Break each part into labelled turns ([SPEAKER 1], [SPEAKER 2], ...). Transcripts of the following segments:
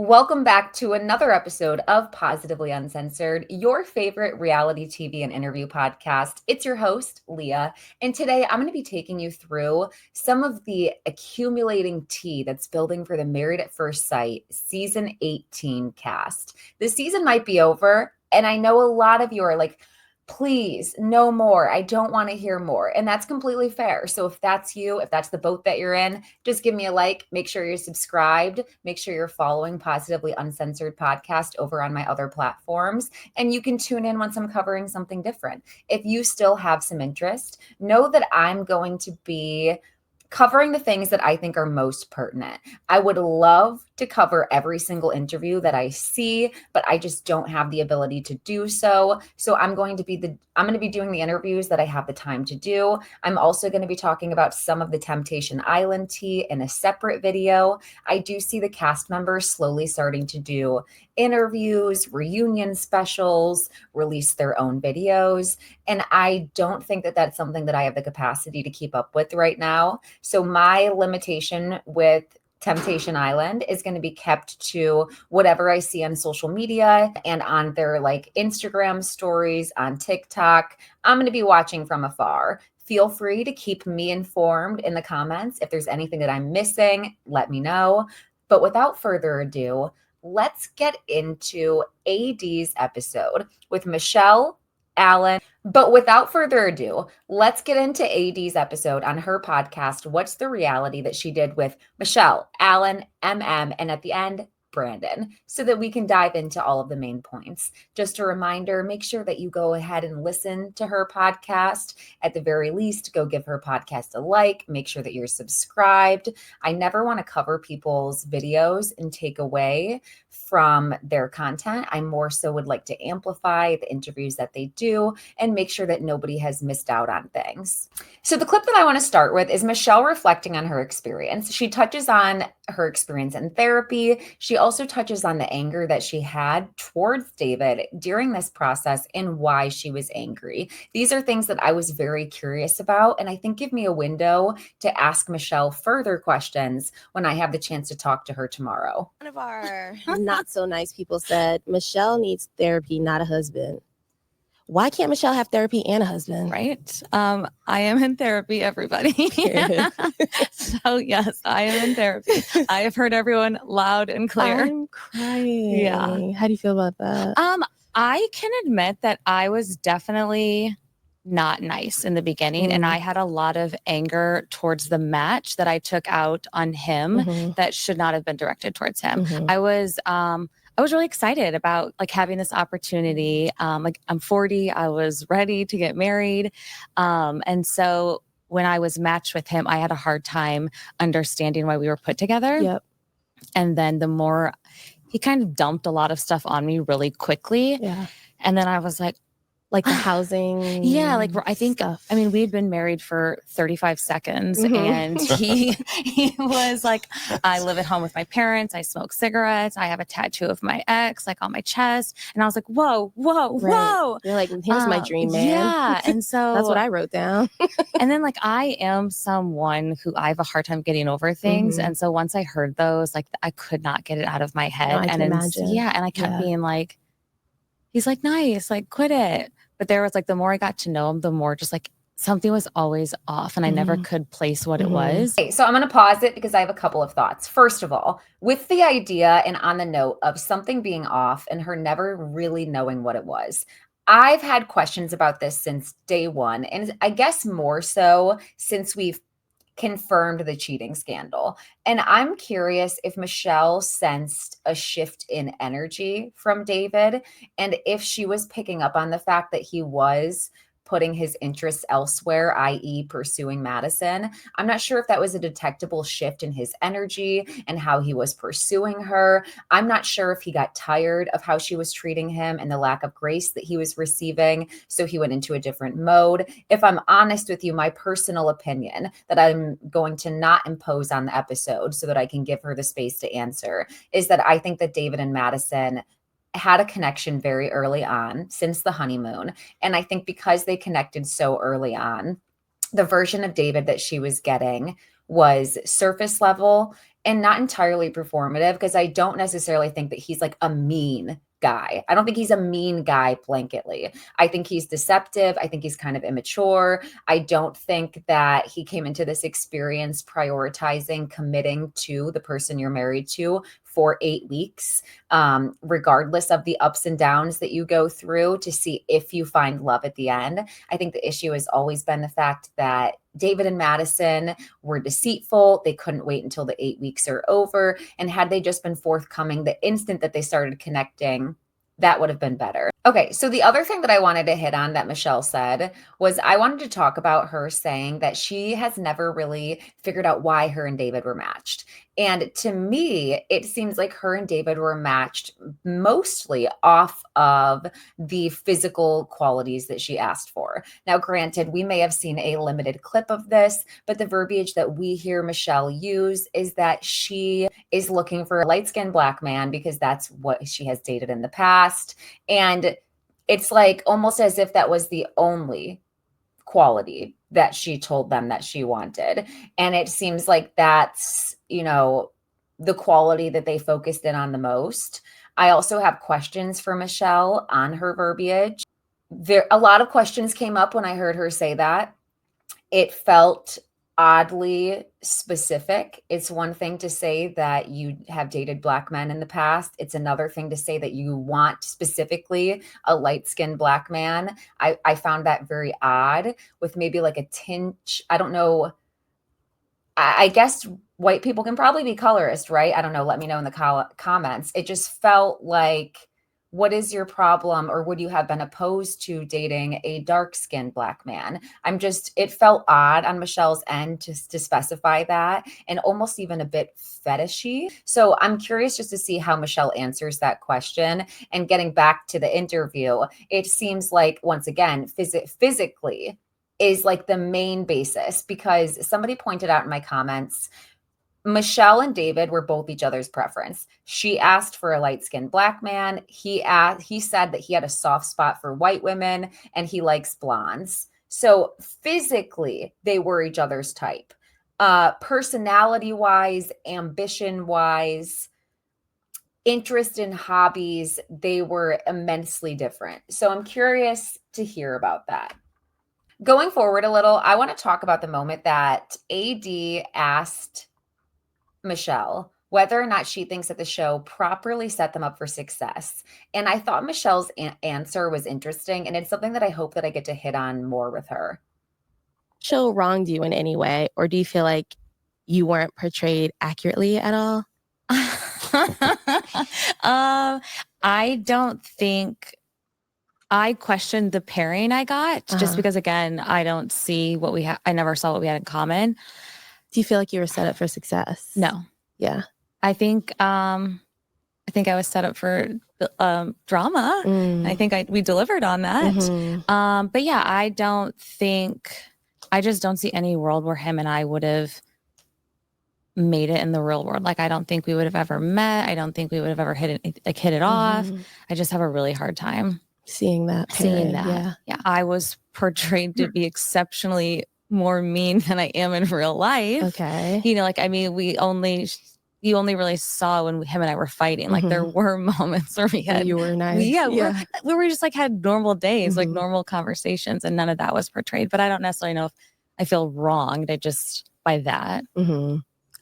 [SPEAKER 1] Welcome back to another episode of Positively Uncensored, your favorite reality TV and interview podcast. It's your host, Leah, and today I'm going to be taking you through some of the accumulating tea that's building for the Married at First Sight Season 18 cast. The season might be over, and I know a lot of you are like, please, no more. I don't want to hear more. And that's completely fair. So if that's you, if that's the boat that you're in, just give me a like. Make sure you're subscribed. Make sure you're following Positively Uncensored podcast over on my other platforms. And you can tune in once I'm covering something different. If you still have some interest, know that I'm going to be covering the things that I think are most pertinent. I would love to cover every single interview that I see, but I just don't have the ability to do so. So I'm going to be doing the interviews that I have the time to do. I'm also going to be talking about some of the Temptation Island tea in a separate video. I do see the cast members slowly starting to do interviews, reunion specials, release their own videos. And I don't think that that's something that I have the capacity to keep up with right now. So my limitation with Temptation Island is going to be kept to whatever I see on social media and on their like Instagram stories, on TikTok. I'm going to be watching from afar. Feel free to keep me informed in the comments. If there's anything that I'm missing, let me know. But without further ado, let's get into AD's episode with Michelle, Alan. But without further ado, let's get into AD's episode on her podcast, What's the Reality, that she did with Michelle, Alan, Emem, and at the end, Brandon, so that we can dive into all of the main points. Just a reminder, make sure that you go ahead and listen to her podcast. At the very least, go give her podcast a like. Make sure that you're subscribed. I never want to cover people's videos and take away from their content. I more so would like to amplify the interviews that they do and make sure that nobody has missed out on things. So the clip that I want to start with is Michelle reflecting on her experience. She touches on her experience in therapy. She also touches on the anger that she had towards David during this process and why she was angry. These are things that I was very curious about, and I think give me a window to ask Michelle further questions when I have the chance to talk to her tomorrow.
[SPEAKER 2] One of our not so nice people said, Michelle needs therapy, not a husband. Why can't Michelle have therapy and a husband?
[SPEAKER 3] Right. I am in therapy, everybody. So yes, I am in therapy. I have heard everyone loud and clear.
[SPEAKER 2] I'm crying.
[SPEAKER 3] Yeah.
[SPEAKER 2] How do you feel about that?
[SPEAKER 3] I can admit that I was definitely not nice in the beginning, and I had a lot of anger towards the match that I took out on him that should not have been directed towards him. I was really excited about like having this opportunity. Like I'm 40, I was ready to get married. And so when I was matched with him, I had a hard time understanding why we were put together.
[SPEAKER 2] Yep.
[SPEAKER 3] And then the more he kind of dumped a lot of stuff on me really quickly.
[SPEAKER 2] Yeah.
[SPEAKER 3] And then I was like
[SPEAKER 2] the housing.
[SPEAKER 3] Yeah, like I think
[SPEAKER 2] stuff.
[SPEAKER 3] I mean we'd been married for 35 seconds and he was like, I live at home with my parents, I smoke cigarettes, I have a tattoo of my ex like on my chest, and I was like, whoa.
[SPEAKER 2] You're like, he was my dream man.
[SPEAKER 3] Yeah, and so
[SPEAKER 2] that's what I wrote down.
[SPEAKER 3] And then like I am someone who I have a hard time getting over things, and so once I heard those, like I could not get it out of my head.
[SPEAKER 2] I can imagine.
[SPEAKER 3] Yeah, and I kept being like, he's like, nice, like quit it. But there was like, the more I got to know him, the more just like something was always off, and I never could place what it was.
[SPEAKER 1] Okay, so I'm going to pause it because I have a couple of thoughts. First of all, with the idea and on the note of something being off and her never really knowing what it was, I've had questions about this since day one. And I guess more so since we've confirmed the cheating scandal. And I'm curious if Michelle sensed a shift in energy from David and if she was picking up on the fact that he was putting his interests elsewhere, i.e. pursuing Madison. I'm not sure if that was a detectable shift in his energy and how he was pursuing her. I'm not sure if he got tired of how she was treating him and the lack of grace that he was receiving, so he went into a different mode. If I'm honest with you, my personal opinion that I'm going to not impose on the episode so that I can give her the space to answer is that I think that David and Madison had a connection very early on since the honeymoon. And I think because they connected so early on, the version of David that she was getting was surface level and not entirely performative, because I don't necessarily think that he's like a mean guy. I don't think he's a mean guy blanketly. I think he's deceptive. I think he's kind of immature. I don't think that he came into this experience prioritizing committing to the person you're married to for 8 weeks, regardless of the ups and downs that you go through to see if you find love at the end. I think the issue has always been the fact that David and Madison were deceitful. They couldn't wait until the 8 weeks are over. And had they just been forthcoming the instant that they started connecting, that would have been better. Okay, so the other thing that I wanted to hit on that Michelle said was I wanted to talk about her saying that she has never really figured out why her and David were matched. And to me, it seems like her and David were matched mostly off of the physical qualities that she asked for. Now, granted, we may have seen a limited clip of this, but the verbiage that we hear Michelle use is that she is looking for a light-skinned Black man because that's what she has dated in the past. And it's like almost as if that was the only quality that she told them that she wanted. And it seems like that's, the quality that they focused in on the most. I also have questions for Michelle on her verbiage. A lot of questions came up when I heard her say that. It felt oddly specific. It's one thing to say that you have dated Black men in the past. It's another thing to say that you want specifically a light-skinned Black man. I found that very odd, with maybe like a tinge. I don't know. I guess white people can probably be colorist, right? I don't know. Let me know in the comments. It just felt like, what is your problem? Or would you have been opposed to dating a dark-skinned Black man? It felt odd on Michelle's end to specify that, and almost even a bit fetishy. So I'm curious just to see how Michelle answers that question. And getting back to the interview, it seems like, once again, physically is like the main basis, because somebody pointed out in my comments, Michelle and David were both each other's preference. She asked for a light-skinned Black man. He said that he had a soft spot for white women and he likes blondes. So physically, they were each other's type. Personality-wise, ambition-wise, interest in hobbies, they were immensely different. So I'm curious to hear about that. Going forward a little, I want to talk about the moment that AD asked Michelle whether or not she thinks that the show properly set them up for success. And I thought Michelle's answer was interesting, and it's something that I hope that I get to hit on more with her.
[SPEAKER 2] Show wronged you in any way, or do you feel like you weren't portrayed accurately at all?
[SPEAKER 3] I don't think I questioned the pairing I got, just because, again, I don't see what we have. I never saw what we had in common.
[SPEAKER 2] Do you feel like you were set up for success?
[SPEAKER 3] No.
[SPEAKER 2] Yeah.
[SPEAKER 3] I think I was set up for drama. I think we delivered on that. But yeah, I just don't see any world where him and I would have made it in the real world. Like, I don't think we would have ever met. I don't think we would have ever hit it off. I just have a really hard time
[SPEAKER 2] seeing that.
[SPEAKER 3] Yeah. I was portrayed to be exceptionally more mean than I am in real life.
[SPEAKER 2] Okay.
[SPEAKER 3] You only really saw when him and I were fighting. Like, there were moments where we had,
[SPEAKER 2] you were nice.
[SPEAKER 3] We were just like had normal days, like normal conversations, and none of that was portrayed. But I don't necessarily know if I feel wronged by that.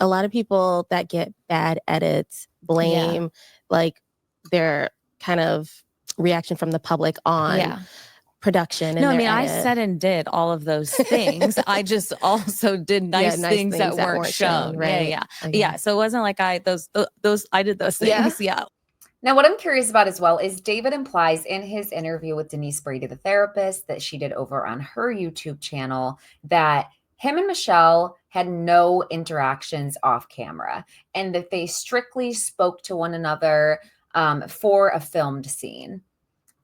[SPEAKER 2] A lot of people that get bad edits blame like their kind of reaction from the public on production. And
[SPEAKER 3] I said and did all of those things. I just also did nice things that weren't shown. Right? Yeah. So it wasn't like I did those things. Yeah.
[SPEAKER 1] Now, what I'm curious about as well is David implies in his interview with Denise Brady, the therapist, that she did over on her YouTube channel, that him and Michelle had no interactions off camera, and that they strictly spoke to one another for a filmed scene.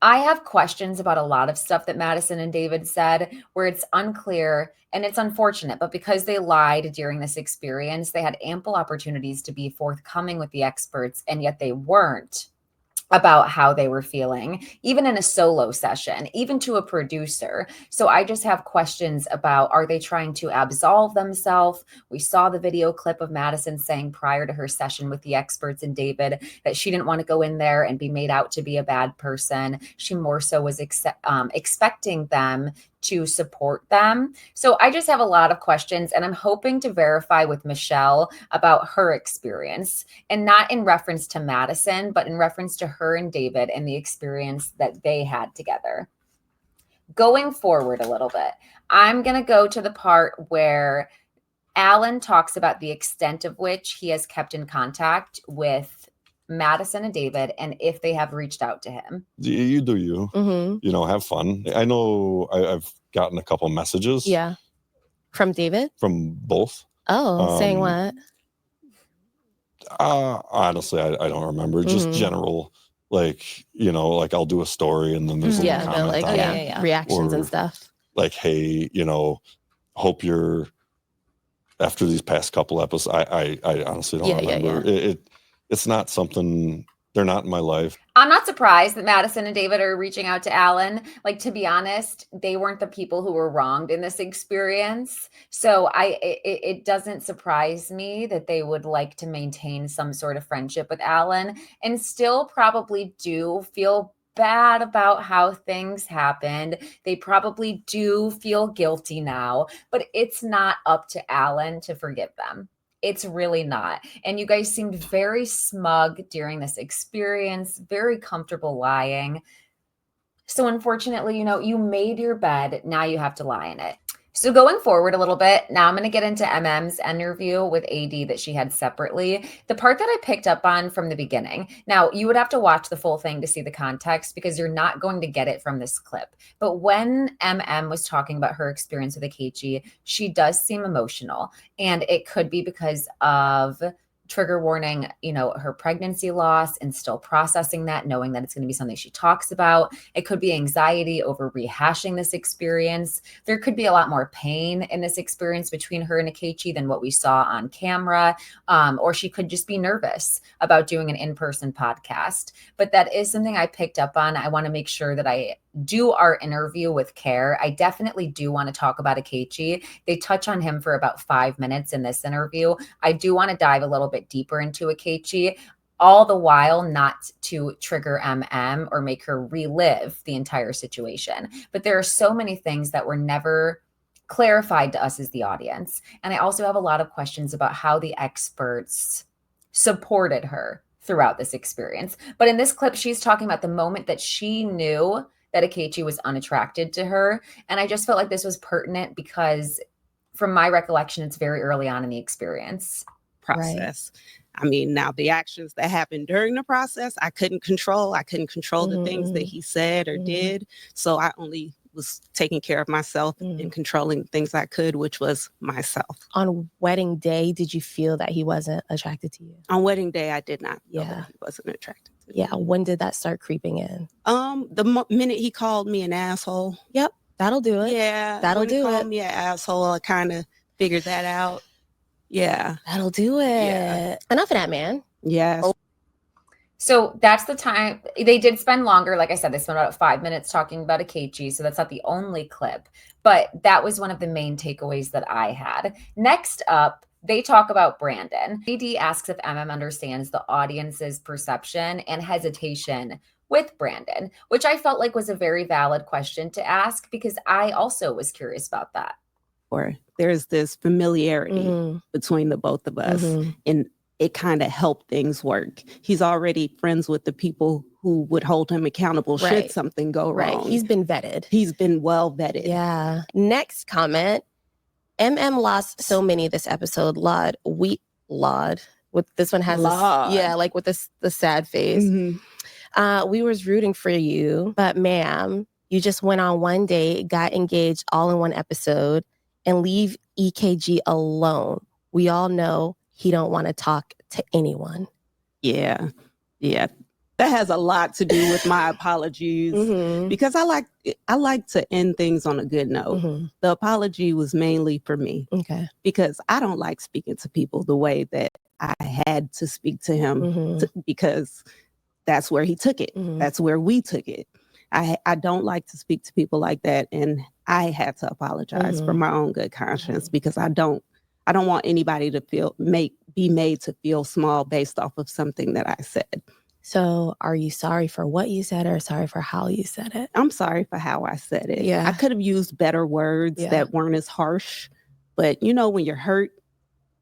[SPEAKER 1] I have questions about a lot of stuff that Madison and David said where it's unclear, and it's unfortunate, but because they lied during this experience, they had ample opportunities to be forthcoming with the experts, and yet they weren't. about how they were feeling, even in a solo session, even to a producer. So I just have questions about, are they trying to absolve themselves? We saw the video clip of Madison saying prior to her session with the experts and David that she didn't want to go in there and be made out to be a bad person. She more so was expecting them to support them. So I just have a lot of questions, and I'm hoping to verify with Michelle about her experience, and not in reference to Madison, but in reference to her and David and the experience that they had together. Going forward a little bit, I'm going to go to the part where Alan talks about the extent of which he has kept in contact with Madison and David, and if they have reached out to him.
[SPEAKER 4] You do you. You know, have fun. I know I've gotten a couple messages.
[SPEAKER 2] Yeah. From David?
[SPEAKER 4] From both.
[SPEAKER 2] Oh, saying what?
[SPEAKER 4] Honestly, I don't remember. Just general, like, you know, like I'll do a story and then there's a little comment
[SPEAKER 2] like,
[SPEAKER 4] on
[SPEAKER 2] reactions and stuff.
[SPEAKER 4] Like, hey, you know, hope you're, after these past couple episodes, I honestly don't remember. It's not something, they're not in my life.
[SPEAKER 1] I'm not surprised that Madison and David are reaching out to Alan. Like, to be honest, they weren't the people who were wronged in this experience. So it doesn't surprise me that they would like to maintain some sort of friendship with Alan, and still probably do feel bad about how things happened. They probably do feel guilty now, but it's not up to Alan to forgive them. It's really not. And you guys seemed very smug during this experience, very comfortable lying. So unfortunately, you know, you made your bed. Now you have to lie in it. So going forward a little bit, now I'm going to get into Emem's interview with AD that she had separately. The part that I picked up on from the beginning. Now, you would have to watch the full thing to see the context because you're not going to get it from this clip. But when Emem was talking about her experience with Akichi, she does seem emotional. And it could be because of, trigger warning, you know, her pregnancy loss and still processing that, knowing that it's going to be something she talks about. It could be anxiety over rehashing this experience. There could be a lot more pain in this experience between her and Akichi than what we saw on camera. Or she could just be nervous about doing an in-person podcast. But that is something I picked up on. I want to make sure that I do our interview with care. I definitely do want to talk about Akichi. They touch on him for about 5 minutes in this interview. I do want to dive a little bit deeper into Akichi, all the while not to trigger Emem or make her relive the entire situation. But there are so many things that were never clarified to us as the audience. And I also have a lot of questions about how the experts supported her throughout this experience. But in this clip, she's talking about the moment that she knew that Akichi was unattracted to her. And I just felt like this was pertinent because from my recollection, it's very early on in the experience.
[SPEAKER 5] Process. Right. I mean, now the actions that happened during the process, I couldn't control. I couldn't control the things that he said or did. So I only was taking care of myself and controlling the things I could, which was myself.
[SPEAKER 2] On wedding day, did you feel that he wasn't attracted to you?
[SPEAKER 5] On wedding day, I did not feel that he wasn't attracted to me.
[SPEAKER 2] Yeah. When did that start creeping in?
[SPEAKER 5] The minute he called me an asshole.
[SPEAKER 2] Yep. That'll do it.
[SPEAKER 5] Yeah.
[SPEAKER 2] That'll do it.
[SPEAKER 5] When he called me an asshole, I kind of figured that out. Yeah.
[SPEAKER 2] That'll do it. Yeah. Enough of that, man.
[SPEAKER 5] Yes.
[SPEAKER 1] So that's the time. They did spend longer. Like I said, they spent about 5 minutes talking about Akichi. So that's not the only clip. But that was one of the main takeaways that I had. Next up, they talk about Brandon. AD asks if Emem understands the audience's perception and hesitation with Brandon, which I felt like was a very valid question to ask because I also was curious about that.
[SPEAKER 5] Or there's this familiarity between the both of us, and it kind of helped things work. He's already friends with the people who would hold him accountable should something go wrong.
[SPEAKER 2] He's been vetted.
[SPEAKER 5] He's been well vetted.
[SPEAKER 2] Yeah. Next comment. Emem lost so many this episode. Laud. With this one has this, like with this the sad face. We was rooting for you, but ma'am, you just went on one date, got engaged all in one episode, and leave EKG alone. We all know he don't want to talk to anyone.
[SPEAKER 5] Yeah. That has a lot to do with my apologies because I like to end things on a good note. The apology was mainly for me.
[SPEAKER 2] Okay.
[SPEAKER 5] Because I don't like speaking to people the way that I had to speak to him because that's where he took it. That's where we took it. I don't like to speak to people like that. And I had to apologize for my own good conscience because I don't want anybody to be made to feel small based off of something that I said.
[SPEAKER 2] So are you sorry for what you said or sorry for how you said it?
[SPEAKER 5] I'm sorry for how I said it.
[SPEAKER 2] Yeah.
[SPEAKER 5] I could have used better words that weren't as harsh. But, when you're hurt,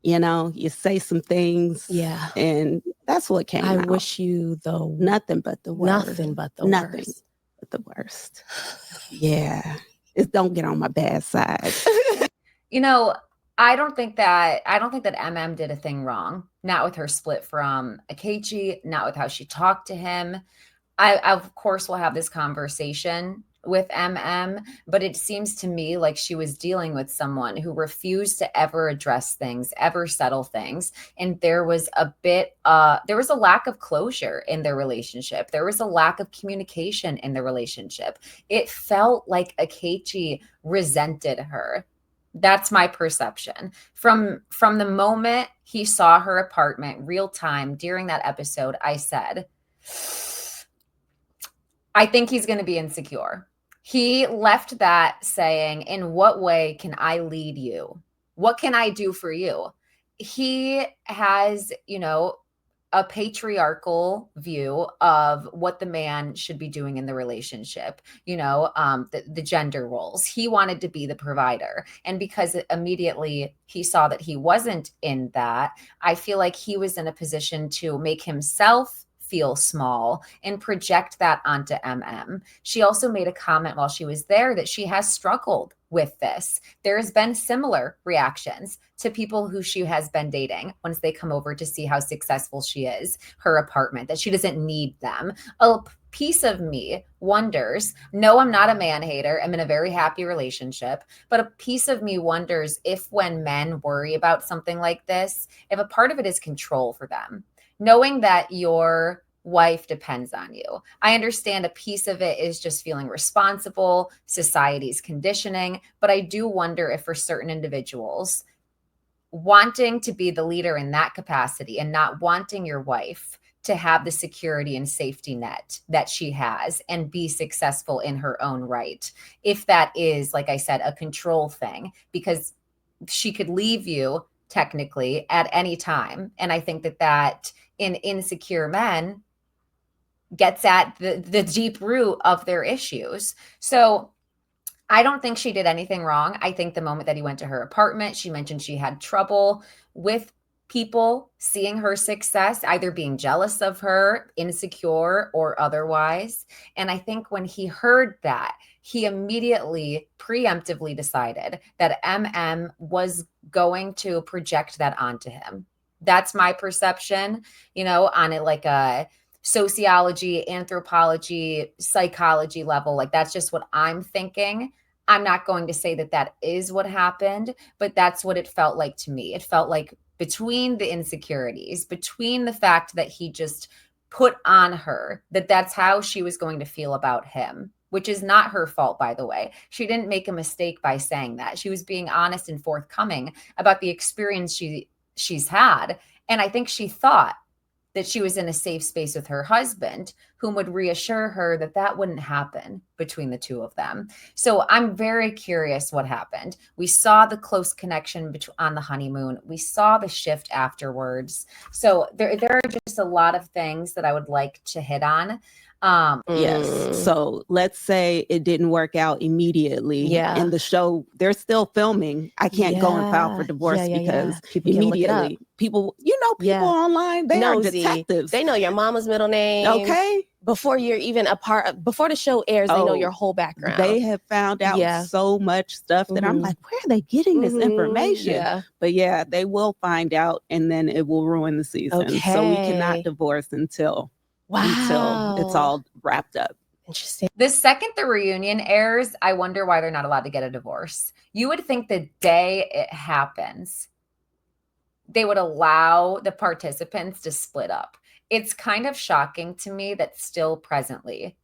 [SPEAKER 5] you say some things.
[SPEAKER 2] Yeah.
[SPEAKER 5] And that's what came out.
[SPEAKER 2] I wish you
[SPEAKER 5] nothing but the worst.
[SPEAKER 2] Nothing but the
[SPEAKER 5] Nothing
[SPEAKER 2] worst.
[SPEAKER 5] but the worst. Yeah. Don't get on my bad side.
[SPEAKER 1] I don't think that Emem did a thing wrong. Not with her split from Akichi, not with how she talked to him. I of course will have this conversation with Emem, but it seems to me like she was dealing with someone who refused to ever address things, ever settle things. And there was a lack of closure in their relationship. There was a lack of communication in the relationship. It felt like Akichi resented her. That's my perception. From the moment he saw her apartment real time during that episode, I said, I think he's going to be insecure. He left that saying, in what way can I lead you? What can I do for you? He has, a patriarchal view of what the man should be doing in the relationship, the gender roles. He wanted to be the provider. And because immediately he saw that he wasn't in that, I feel like he was in a position to make himself feel small and project that onto Emem. She also made a comment while she was there that she has struggled with this. There's been similar reactions to people who she has been dating once they come over to see how successful she is, her apartment, that she doesn't need them. A piece of me wonders, no, I'm not a man hater. I'm in a very happy relationship, but a piece of me wonders if when men worry about something like this, if a part of it is control for them. Knowing that your wife depends on you. I understand a piece of it is just feeling responsible, society's conditioning, but I do wonder if for certain individuals, wanting to be the leader in that capacity and not wanting your wife to have the security and safety net that she has and be successful in her own right, if that is, like I said, a control thing, because she could leave you technically at any time. And I think that in insecure men gets at the deep root of their issues. So I don't think she did anything wrong. I think the moment that he went to her apartment, she mentioned she had trouble with people seeing her success, either being jealous of her, insecure, or otherwise. And I think when he heard that, he immediately preemptively decided that Emem was going to project that onto him. That's my perception, on it like a sociology, anthropology, psychology level. Like that's just what I'm thinking. I'm not going to say that is what happened, but that's what it felt like to me. It felt like between the insecurities, between the fact that he just put on her that that's how she was going to feel about him, which is not her fault, by the way. She didn't make a mistake by saying that. She was being honest and forthcoming about the experience she's had. And I think she thought that she was in a safe space with her husband, whom would reassure her that wouldn't happen between the two of them. So I'm very curious what happened. We saw the close connection on the honeymoon. We saw the shift afterwards. So there are just a lot of things that I would like to hit on.
[SPEAKER 5] Yes. So let's say it didn't work out immediately.
[SPEAKER 2] Yeah.
[SPEAKER 5] And the show, they're still filming. I can't go and file for divorce because
[SPEAKER 2] people
[SPEAKER 5] immediately people, people online, they are detectives.
[SPEAKER 2] They know your mama's middle name.
[SPEAKER 5] Okay.
[SPEAKER 2] Before you're even before the show airs, they know your whole background.
[SPEAKER 5] They have found out so much stuff that I'm like, where are they getting this information?
[SPEAKER 2] Yeah.
[SPEAKER 5] But yeah, they will find out and then it will ruin the season.
[SPEAKER 2] Okay.
[SPEAKER 5] So we cannot divorce until it's all wrapped up.
[SPEAKER 2] Interesting.
[SPEAKER 1] The second the reunion airs, I wonder why they're not allowed to get a divorce. You would think the day it happens, they would allow the participants to split up. It's kind of shocking to me that still presently,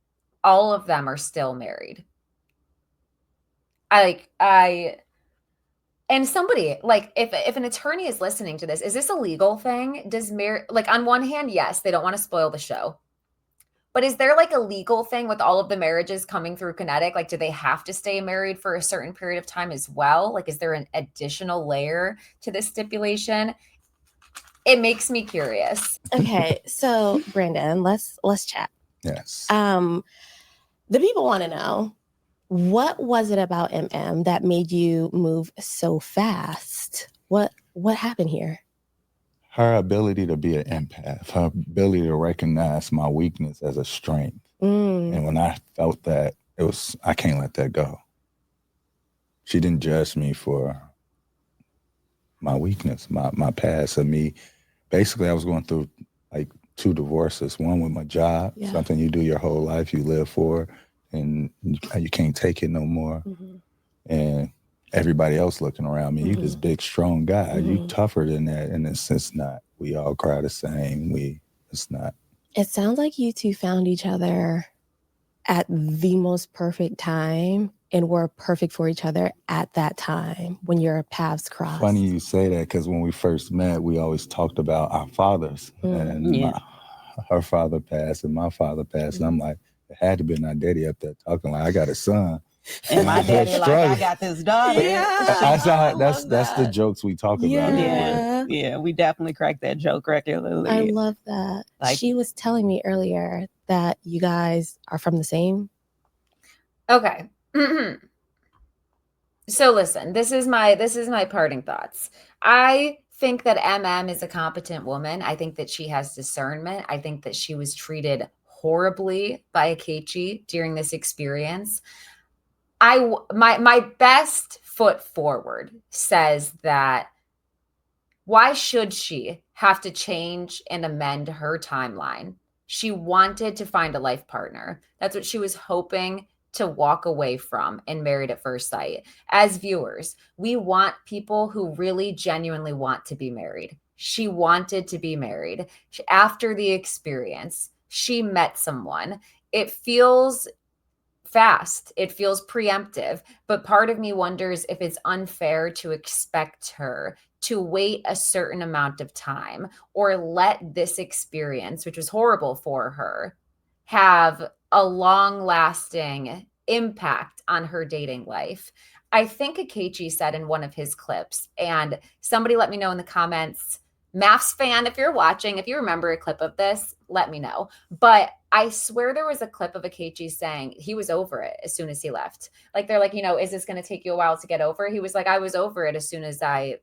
[SPEAKER 1] all of them are still married. And somebody, like, if an attorney is listening to this, is this a legal thing? On one hand, yes, they don't want to spoil the show. But is there like a legal thing with all of the marriages coming through Kinetic? Like, do they have to stay married for a certain period of time as well? Like, is there an additional layer to this stipulation? It makes me curious.
[SPEAKER 2] Okay, so Brandon, let's chat.
[SPEAKER 6] Yes.
[SPEAKER 2] The people want to know, what was it about Emem that made you move so fast? What happened here?
[SPEAKER 6] Her ability to be an empath, her ability to recognize my weakness as a strength. And when I felt that, I can't let that go. She didn't judge me for my weakness, my past, and me. Basically, I was going through like 2 divorces. One with my job, something you do your whole life, you live for, and you can't take it no more. And everybody else looking around me, you this big, strong guy, you tougher than that. And it's not. We all cry the same. It's not.
[SPEAKER 2] It sounds like you two found each other at the most perfect time and were perfect for each other at that time when your paths crossed.
[SPEAKER 6] Funny you say that, because when we first met, we always talked about our fathers. And her father passed and my father passed. And I'm like, it had to be my daddy up there talking like, I got a son.
[SPEAKER 7] And my daddy like, I got this daughter.
[SPEAKER 6] That's the jokes we talk about.
[SPEAKER 7] Yeah, we definitely crack that joke regularly.
[SPEAKER 2] I love that. Like, she was telling me earlier that you guys are from the same.
[SPEAKER 1] Okay. So listen, this is my parting thoughts. I think that Emem is a competent woman. I think that she has discernment. I think that she was treated horribly by Akichi during this experience. My best foot forward says that why should she have to change and amend her timeline? She wanted to find a life partner. That's what she was hoping to walk away from in Married at First Sight. As viewers, we want people who really genuinely want to be married. She wanted to be married. After the experience, she met someone. It feels fast. It feels preemptive, but part of me wonders if it's unfair to expect her to wait a certain amount of time or let this experience, which was horrible for her, have a long-lasting impact on her dating life. I think Akichi said in one of his clips, and somebody let me know in the comments, Mafs fan, if you're watching, if you remember a clip of this, let me know. But I swear there was a clip of Akichi saying he was over it as soon as he left. Like, they're like, is this going to take you a while to get over? He was like, I was over it as soon as I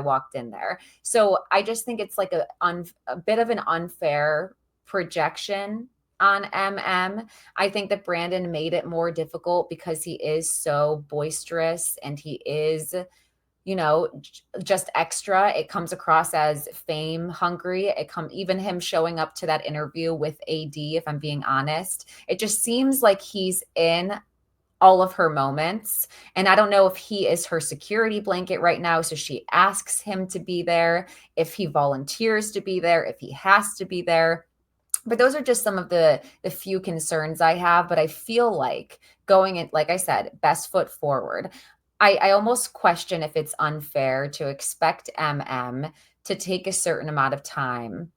[SPEAKER 1] walked in there. So I just think it's like a bit of an unfair projection on Emem. I think that Brandon made it more difficult because he is so boisterous and he is, just extra. It comes across as fame hungry. Even him showing up to that interview with AD, if I'm being honest, it just seems like he's in all of her moments. And I don't know if he is her security blanket right now. So she asks him to be there, if he volunteers to be there, if he has to be there. But those are just some of the few concerns I have. But I feel like going in, like I said, best foot forward. I almost question if it's unfair to expect Emem to take a certain amount of time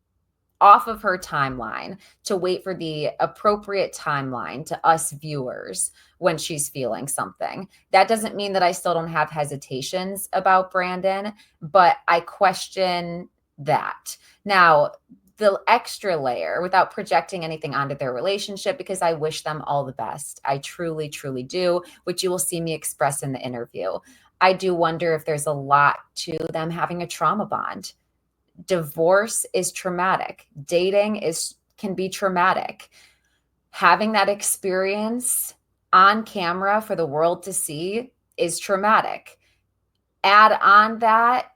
[SPEAKER 1] off of her timeline to wait for the appropriate timeline to us viewers when she's feeling something. That doesn't mean that I still don't have hesitations about Brandon, but I question that. Now, the extra layer, without projecting anything onto their relationship, because I wish them all the best. I truly, truly do, which you will see me express in the interview. I do wonder if there's a lot to them having a trauma bond. Divorce is traumatic. Dating can be traumatic. Having that experience on camera for the world to see is traumatic. Add on that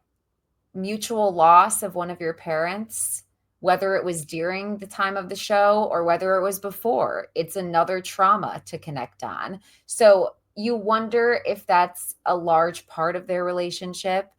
[SPEAKER 1] mutual loss of one of your parents, whether it was during the time of the show or whether it was before, it's another trauma to connect on. So you wonder if that's a large part of their relationship.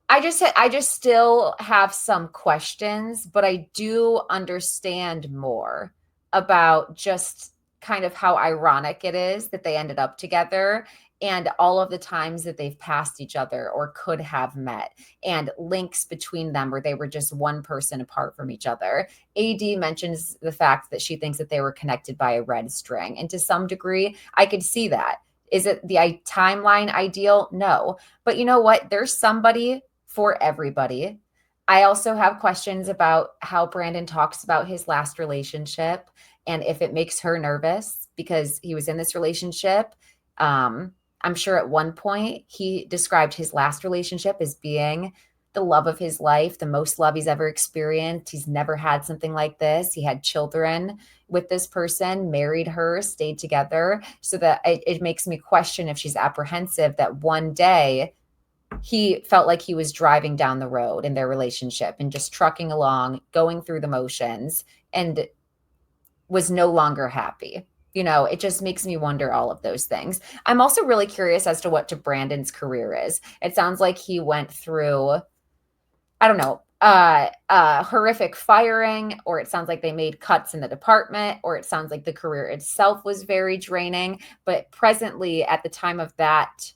[SPEAKER 1] I just still have some questions, but I do understand more about just kind of how ironic it is that they ended up together and all of the times that they've passed each other or could have met, and links between them where they were just one person apart from each other. AD mentions the fact that she thinks that they were connected by a red string. And to some degree, I could see that. Is it the timeline ideal? No. But you know what? There's somebody for everybody. I also have questions about how Brandon talks about his last relationship and if it makes her nervous because he was in this relationship. I'm sure at one point he described his last relationship as being the love of his life, the most love he's ever experienced. He's never had something like this. He had children with this person, married her, stayed together. So that it makes me question if she's apprehensive that one day he felt like he was driving down the road in their relationship and just trucking along, going through the motions, and was no longer happy. You know, it just makes me wonder all of those things. I'm also really curious as to what Brandon's career is. It sounds like he went through, I don't know, horrific firing, or it sounds like they made cuts in the department, or it sounds like the career itself was very draining. But presently, at the time of that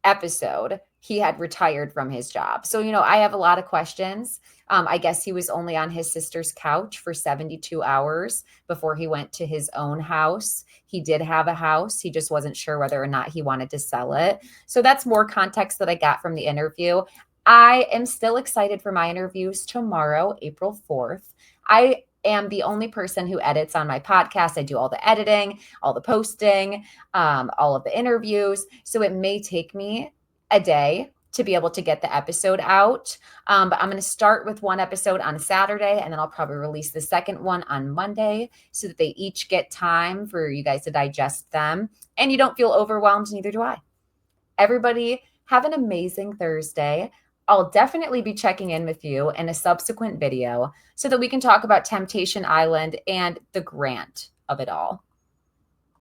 [SPEAKER 1] episode, he had retired from his job. So, you know, I have a lot of questions. I guess he was only on his sister's couch for 72 hours before he went to his own house. He did have a house. He just wasn't sure whether or not he wanted to sell it. So that's more context that I got from the interview. I am still excited for my interviews tomorrow, April 4th. I am the only person who edits on my podcast. I do all the editing, all the posting, all of the interviews. So it may take me a day to be able to get the episode out. But I'm going to start with one episode on Saturday, and then I'll probably release the second one on Monday so that they each get time for you guys to digest them. And you don't feel overwhelmed, neither do I. Everybody, have an amazing Thursday. I'll definitely be checking in with you in a subsequent video so that we can talk about Temptation Island and the grant of it all.